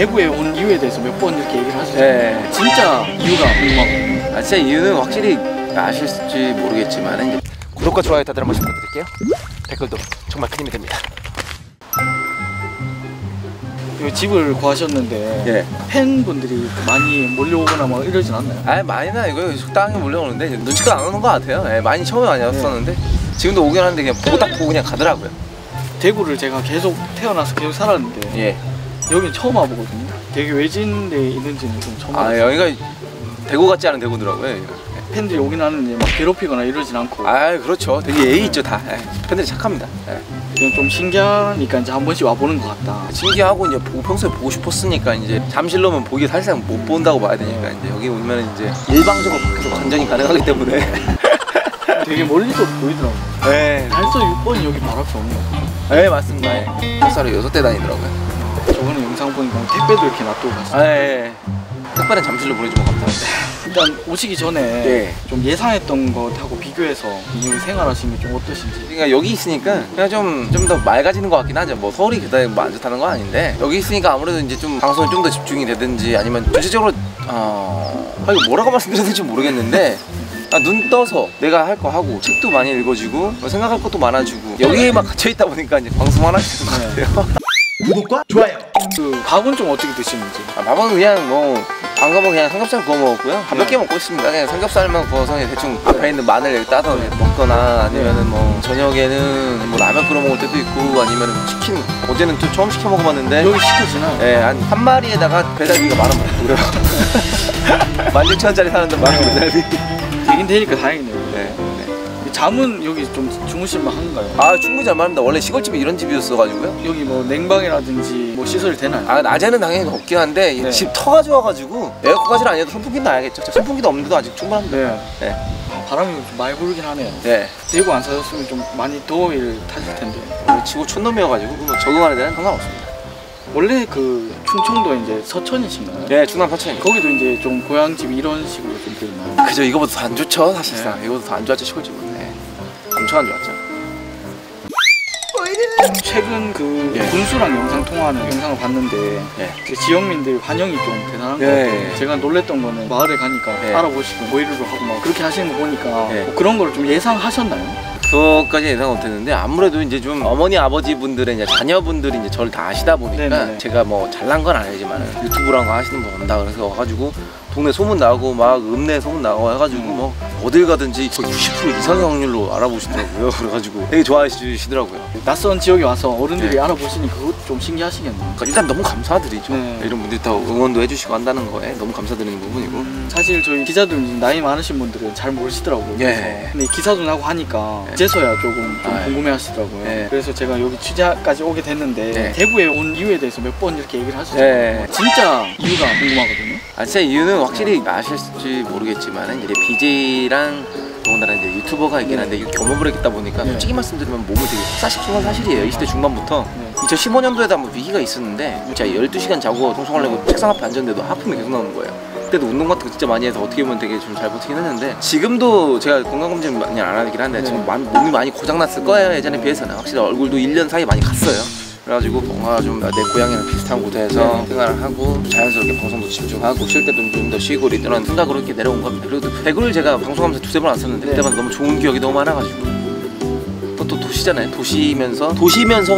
대구에 온 이유에 대해서 몇 번 이렇게 얘기를 하시죠. 네. 진짜 이유가 궁금하고. 진짜 이유는 확실히 아실지 모르겠지만 이제 구독과 좋아요 다들 한 번씩 부탁드릴게요. 댓글도 정말 큰 힘이 됩니다. 이 집을 구하셨는데 예. 팬분들이 많이 몰려오거나 뭐 이러진 않나요? 많이나 이거 적당히 몰려오는데 눈치가 안 오는 것 같아요. 많이 처음에 많이 왔었는데 지금도 오긴 하는데 그냥 보고 딱 보고 그냥 가더라고요. 대구를 제가 계속 태어나서 계속 살았는데 여기는 처음 와보거든요. 되게 외진데 있는지는 좀 처음 와봤어요. 여기가 대구 같지 않은 대구더라고요. 팬들이 오긴 하는데 막 괴롭히거나 이러진 않고. 그렇죠. 되게 예의 있죠 다. 팬들이 착합니다. 이건 좀 신기하니까 이제 한 번씩 와보는 것 같다. 신기하고 이제 평소에 보고 싶었으니까 이제 잠실로면 보기 사실상 못 본다고 봐야 되니까 이제 여기 오면 이제 일방적으로 밖에서 관전이 가능하기 때문에 되게 멀리서 보이더라고요. 달서 6번이 여기 바로 앞에 오는 거. 맞습니다. 버스로 6대 다니더라고요. 저번에 영상 보니까 택배도 이렇게 놔두고 갔어요. 택배는 잠실로 보내주면 감사합니다. 일단 오시기 전에 좀 예상했던 것하고 비교해서 이 생활하시는 게 좀 어떠신지. 그러니까 여기 있으니까 그냥 좀 더 맑아지는 것 같긴 하죠. 뭐 서울이 그다지 뭐 안 좋다는 건 아닌데 여기 있으니까 아무래도 이제 좀 방송에 좀 더 집중이 되든지 아니면 전체적으로 이거 뭐라고 말씀드려야 될지 모르겠는데 눈 떠서 내가 할 거 하고 책도 많이 읽어지고 생각할 것도 많아지고 여기에만 갇혀있다 보니까 이제 방송만 하시는 것 같아요. 구독과 좋아요. 그 밥은 좀 어떻게 드시는지. 밥은 그냥 뭐 안 가면 그냥 삼겹살 구워 먹었고요. 가볍게 먹고 있습니다. 그냥 삼겹살만 구워서 대충 앞에 있는 마늘 여기 따서 먹거나 아니면은 뭐 저녁에는 뭐 라면 끓여 먹을 때도 있고 아니면은 치킨 어제는 또 처음 시켜 먹어봤는데 여기 시켜지나? 한 마리에다가 배달비가 10,000원 그래요. 16,000원짜리 사는데 배달비. 되긴 되니까 다행이네요. 잠은 여기 좀 주무실만 한가요? 충분히 잘 말합니다. 원래 시골집이 이런 집이었어가지고요. 여기 뭐 냉방이라든지 뭐 시설이 되나요? 낮에는 당연히 없긴 한데 집 터가 좋아가지고 에어컨까지는 아니어도 선풍기는 놔야겠죠. 선풍기도 없는데도 아직 충분합니다. 바람이 좀 많이 불긴 하네요. 대구 안 사셨으면 좀 많이 더위를 타실 텐데. 원래 지구 촌놈이어가지고 뭐 적응하는 데는 상관없습니다. 원래 그 충청도 이제 서천이신가요? 충남 서천. 거기도 이제 좀 고향집이 이런 식으로 좀 돼 있나요? 그죠. 이거보다 더 안 좋죠 사실상. 이거보다 더 안 좋았죠 시골집은. 엄청 안 좋았죠. 최근 그 군수랑 영상 통화하는 영상을 봤는데 지역민들 반영이 좀 대단한 것 같아요. 제가 놀랬던 거는 마을에 가니까 알아보시고 모의를 하고 막 그렇게 하시는 거 보니까 뭐 그런 걸 좀 예상하셨나요? 그거까지 예상 못했는데 아무래도 이제 좀 어머니 아버지 분들의 이제 자녀분들이 이제 저를 다 아시다 보니까 제가 뭐 잘난 건 아니지만 유튜브랑 거 하시는 분 온다 그래서 와가지고 동네 소문 나고 막 읍내 소문 나고 해가지고 뭐 어딜 가든지 거의 90% 이상의 확률로 알아보시더라고요. 그래가지고 되게 좋아해 주시더라고요. 낯선 지역에 와서 어른들이 알아보시니까 그것도 좀 신기하시겠네요. 그러니까 일단 너무 감사드리죠. 이런 분들이 다 응원도 해주시고 한다는 거에 너무 감사드리는 부분이고 사실 저희 기자들 나이 많으신 분들은 잘 모르시더라고요. 근데 기사도 나고 하니까 이제서야 조금 궁금해 하시더라고요. 그래서 제가 여기 취재까지 오게 됐는데 대구에 온 이유에 대해서 몇 번 이렇게 얘기를 하셨잖아요. 진짜 이유가 궁금하거든요. 진짜 이유는 확실히 아실지 모르겠지만 이제 BJ랑 더군다나 이제 유튜버가 있긴 한데 겸업을 했다 보니까 솔직히 말씀드리면 몸을 되게 혹사시킨 건 사실이에요. 20대 중반부터 2015년도에도 한번 위기가 있었는데 제가 12시간 자고 통성을 내고 책상 앞에 앉았는데도 하품이 계속 나오는 거예요. 그때도 운동 같은 거 진짜 많이 해서 어떻게 보면 되게 좀 잘 버티긴 했는데 지금도 제가 건강검진 많이 안 하긴 한데 지금 몸이 많이 고장났을 거예요. 예전에 비해서는 확실히 얼굴도 1년 사이 많이 갔어요. 그래가지고 뭔가 좀 내 고향이랑 비슷한 곳에서 생활을 하고 자연스럽게 방송도 집중하고 쉴 때도 좀 더 쉬고 이런 생각으로 이렇게 내려온 겁니다. 그리고 또 대구를 제가 방송하면서 2-3번 왔었는데 그때마다 너무 좋은 기억이 너무 많아가지고 또 도시잖아요. 도시면서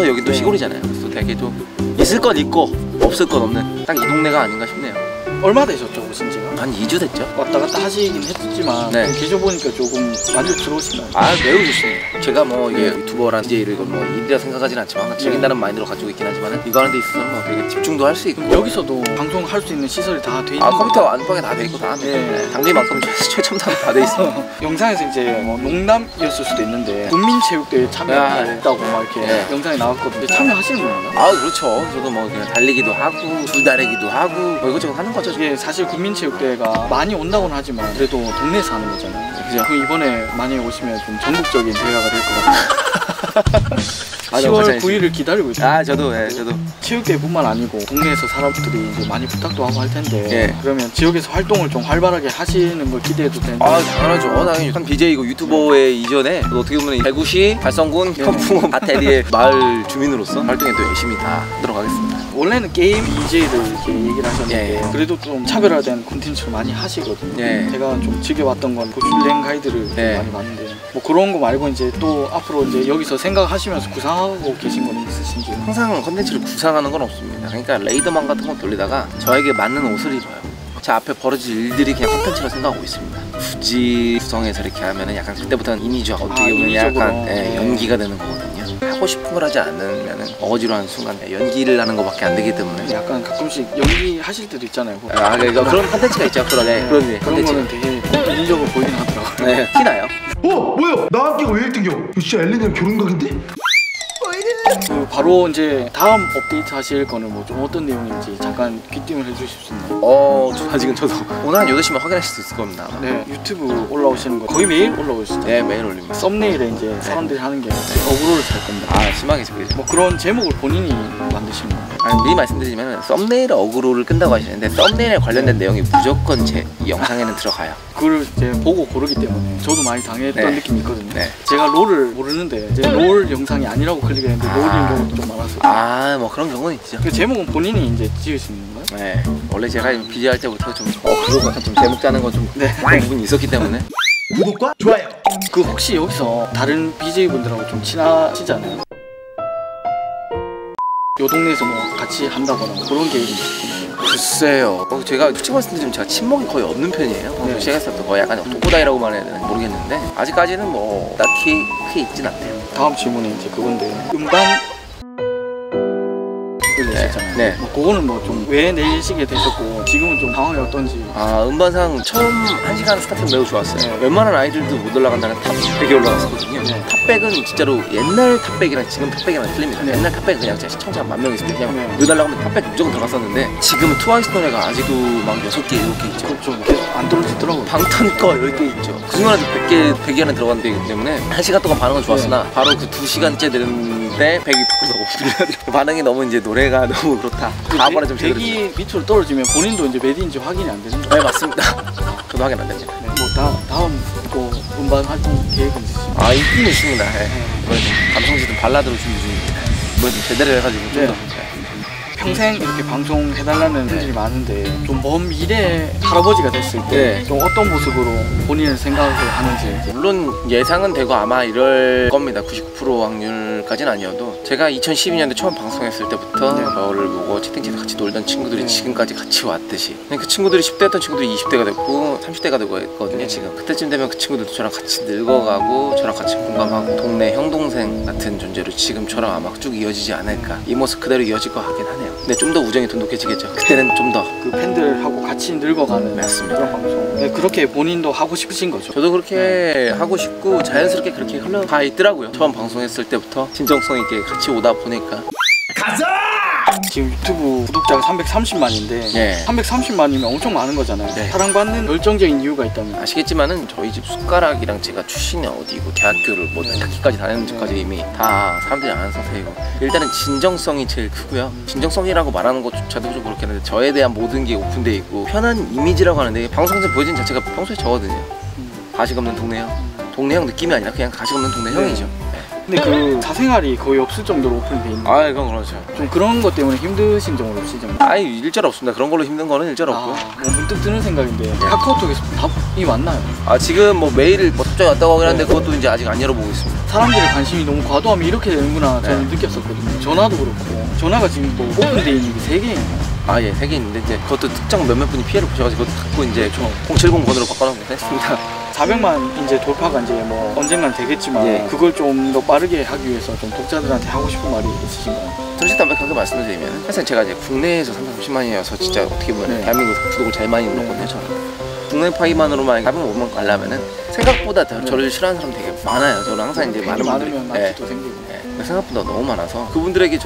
여기 또 시골이잖아요. 그래서 되게 또 있을 건 있고 없을 건 없는 딱 이 동네가 아닌가 싶네요. 얼마 되셨죠 오신 지가? 한 2주 됐죠. 왔다 갔다 하시긴 했지만 계셔보니까 조금 만족스러우시나요? 매우 좋습니다. 제가 뭐 이게 유튜버랑 DJ를 뭐 일이라 생각하진 않지만 즐긴다는 마인드로 가지고 있긴 하지만 이거 하는 데 있어서 뭐 되게 집중도 할 수 있고 여기서도 방송할 수 있는 시설이 다 돼 있는 컴퓨터 안방에 다 돼 있고 다 장비만큼 최첨단 다 돼 있어. 영상에서 이제 뭐 농담이었을 수도 있는데 국민체육대회 참여했다고 막 이렇게 영상에 나왔거든요. 참여하시는 건가요? 그렇죠. 저도 뭐 그냥 달리기도 하고 줄다리기도 하고 뭐 이것저것 하는 거죠. 이게 사실 국민체육대회가 많이 온다고는 하지만 그래도 동네에서 하는 거잖아요. 그죠? 이번에 많이 오시면 좀 전국적인 대회가 될 것 같아요. 10월 9일을 기다리고 있어요. 저도. 체육대회뿐만 아니고 동네에서 사람들이 이제 많이 부탁도 하고 할 텐데 그러면 지역에서 활동을 좀 활발하게 하시는 걸 기대해도 되는데 당연하죠. 당연히 한 BJ이고 유튜버의 이전에 어떻게 보면 대구시 달성군 현풍원 바테리의 마을 주민으로서 활동에 또 열심히 다 들어가겠습니다. 원래는 게임 BJ를 이렇게 얘기를 하셨는데 예. 그래도 좀 차별화된 콘텐츠를 많이 하시거든요. 예. 제가 좀 즐겨왔던 건 고슐랭 가이드를 예. 많이 봤는데 뭐 그런 거 말고 이제 또 앞으로 이제 여기서 생각하시면서 구상하고 계신 건 있으신지? 항상 컨텐츠를 구상하는 건 없습니다. 그러니까 레이더만 같은 거 돌리다가 저에게 맞는 옷을 입어요. 제 앞에 벌어질 일들이 그냥 컨텐츠라 생각하고 있습니다. 굳이 구성해서 이렇게 하면은 약간 그때부터는 이미지와 어떻게 보면 약간 연기가 되는 거거든요. 하고 싶은 걸 하지 않으면은 어거지로 하는 순간 연기를 하는 것밖에 안 되기 때문에 약간 가끔씩 연기 하실 때도 있잖아요. 그러니까 그런 컨텐츠가 있죠. 그런 거는 되게 인위적으로 보이긴 하더라고요. 네, 티나요? 뭐야? 나랑 끼고 왜 1등이야? 이거 진짜 엘리랑 결혼각인데? 그 바로 이제 다음 업데이트 하실 거는 뭐 좀 어떤 내용인지 잠깐 귀띔을 해주실 수 있나요? 아직은 저도 오늘 한 8시면 확인하실 수 있을 겁니다. 네, 유튜브 올라오시는 거 거의 매일 올라오시죠? 네, 매일 올립니다. 썸네일에 이제 사람들이 하는 게 어그로를 살 겁니다. 심하게 적혀있죠. 뭐 그런 제목을 본인이 만드시는 거예요? 미리 말씀드리자면 썸네일에 어그로를 끈다고 하시는데 썸네일에 관련된 내용이 무조건 제 영상에는 들어가요. 그걸 이제 보고 고르기 때문에 저도 많이 당했던 느낌이 있거든요. 네. 제가 롤을 모르는데 이제 롤 영상이 아니라고 클릭했는데 롤인 경우도 좀 많았어요. 뭐 그런 경우는 있죠. 그 제목은 본인이 이제 지으시는 건가요? 네. 원래 제가 BJ 할 때부터 좀 그거 약간 좀 제목 짜는 거 좀 그런 부분이 있었기 때문에. 구독과 좋아요. 그 혹시 여기서 다른 BJ 분들하고 좀 친하시잖아요. 요 동네에서 뭐 같이 한다거나 뭐 그런 계획이 있으신가요? 글쎄요. 제가 솔직히 말씀드리면 제가 친목이 거의 없는 편이에요. 네. 시작했을 때 거의 약간 또보다이라고 해야 되나 모르겠는데 아직까지는 뭐 딱히 크게 있진 않대요. 다음 질문이 이제 그건데 음반 내셨잖아요. 네. 뭐 그거는 뭐 좀 왜 내시게 되셨고 지금은 좀 상황이 어떤지. 음반상 처음 1시간 스타트는 매우 좋았어요. 네. 웬만한 아이들도 못 올라간다는 탑 100에 올라갔었거든요. 네. 탑100은 진짜로 옛날 탑100이랑 지금 탑100이랑 틀립니다. 네. 옛날 탑100은 그냥 진짜 시청자가 10,000명 있을 때 그냥 네. 넣어달라고 하면 탑100 무조건 들어갔었는데 지금은 트와이스 노래가 아직도 막 6개, 7개 있죠. 그렇죠. 계속 안 떨어지더라고요. 방탄 거 10개 있죠. 그중에도 100개 안에 들어간 데이기 때문에 1시간 동안 반응은 좋았으나 바로 그 2시간째 되는데 100이 밖으로 반응이 너무 이제 노래가 너무 그렇다. 다음번에 좀 제대로 100이 밑으로 떨어지면 본인도 이제 몇 인지 확인이 안 되는 거예요. 네, 맞습니다. 저도 확인 안 됩니다. 네, 뭐 다음 또 음반 활동 계획은 있으신가요? 있긴 있습니다. 이번에 좀 감성지든 발라드로 준비 중입니다. 이번에 좀 제대로 해가지고 좀 더. 평생 이렇게 방송해달라는 분들이 많은데 좀 먼 미래 할아버지가 됐을 때 좀 어떤 모습으로 본인을 생각을 하는지. 물론 예상은 되고 아마 이럴 겁니다. 99% 확률까지는 아니어도 제가 2012년도에 처음 방송했을 때부터 저를 보고 채팅창에서 같이 놀던 친구들이 지금까지 같이 왔듯이 그 친구들이 10대였던 친구들이 20대가 됐고 30대가 되고 있거든요. 지금 그때쯤 되면 그 친구들도 저랑 같이 늙어가고 저랑 같이 공감하고 동네 형 동생 같은 존재로 지금처럼 아마 쭉 이어지지 않을까. 이 모습 그대로 이어질 것 같긴 하네요. 근데 좀 더 우정이 돈독해지겠죠. 그때는 좀 더 그 팬들하고 같이 늙어가는 맞습니다. 그런 방송. 네, 그렇게 본인도 하고 싶으신 거죠? 저도 그렇게 하고 싶고 자연스럽게 그렇게 흘러가 있더라고요. 처음 방송했을 때부터 진정성 있게 같이 오다 보니까. 가자! 지금 유튜브 구독자가 330만인데 330만이면 엄청 많은 거잖아요. 사랑받는 결정적인 이유가 있다면? 아시겠지만은 저희 집 숟가락이랑 제가 출신이 어디고 대학교를 뭐 학기까지 다녔는지까지 이미 다 사람들이 아는 상태이고 일단은 진정성이 제일 크고요. 진정성이라고 말하는 것조차도 좀 그렇긴 한데 저에 대한 모든 게 오픈돼 있고 편한 이미지라고 하는데 방송에서 보여진 자체가 평소에 저거든요. 가식 없는 동네 형. 동네 형 느낌이 아니라 그냥 가식 없는 동네 형이죠. 근데 그 사생활이 거의 없을 정도로 오픈돼 있는. 그건 그렇죠. 좀 그런 것 때문에 힘드신 적은 없으시죠? 일절 없습니다. 그런 걸로 힘든 거는 일절 없고요. 뭐 문득 드는 생각인데 카카오톡에서 답이 왔나요? 지금 뭐 메일 뭐 답장이 왔다고 하긴 한데 그것도 이제 아직 안 열어보고 있습니다. 사람들의 관심이 너무 과도하면 이렇게 되는구나 저는 느꼈었거든요. 전화도 그렇고 전화가 지금 뭐 오픈돼 있는 게 3개인가요? 3개 있는데 이제 그것도 특정 몇몇 분이 피해를 보셔가지고 그것도 갖고 이제 070번으로 바꿔놓은 거 했습니다. 400만 이제 돌파가 이제 뭐 언젠간 되겠지만 그걸 좀 더 빠르게 하기 위해서 좀 독자들한테 하고 싶은 말이 있으신가요? 솔직히 담백하게 말씀을 드리면 사실 제가 이제 국내에서 330만이어서 진짜 어떻게 보면 대한민국에서 구독을 제일 많이 눌렀거든요. 저는 국내 파이만으로만 400만 가려면은 생각보다 저를 싫어하는 사람 되게 많아요. 저는 항상 이제 많은 분들이 많으면 낯도 생기고 생각보다 너무 많아서 그분들에게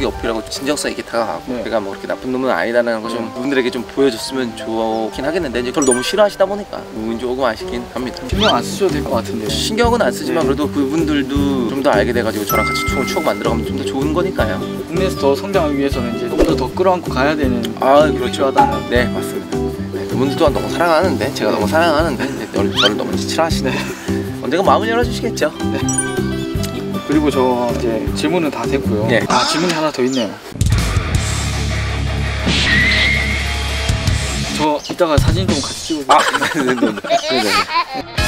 어필하고 진정성 있게 다가가고 제가 뭐 그렇게 나쁜 놈은 아니다라는 거 좀 그분들에게 좀 보여줬으면 좋긴 하겠는데 이제 저를 너무 싫어하시다 보니까 조금 아쉽긴 합니다. 신경 안 쓰셔도 될 것 같은데. 신경은 안 쓰지만 그래도 그분들도 좀 더 알게 돼가지고 저랑 같이 추억 만들어가면 좀 더 좋은 거니까요. 국내에서 더 성장하기 위해서는 이제 좀 더 끌어안고 가야 되는. 그렇죠. 필요하다는. 네, 맞습니다. 그분들 또한 너무 사랑하는데 제가 너무 사랑하는데 저를 너무 싫어하시네. 언젠가 마음을 열어주시겠죠. 그리고 저 이제 질문은 다 됐고요. 질문이 하나 더 있네요. 저 이따가 사진 좀 같이 찍어주세요. 네네네.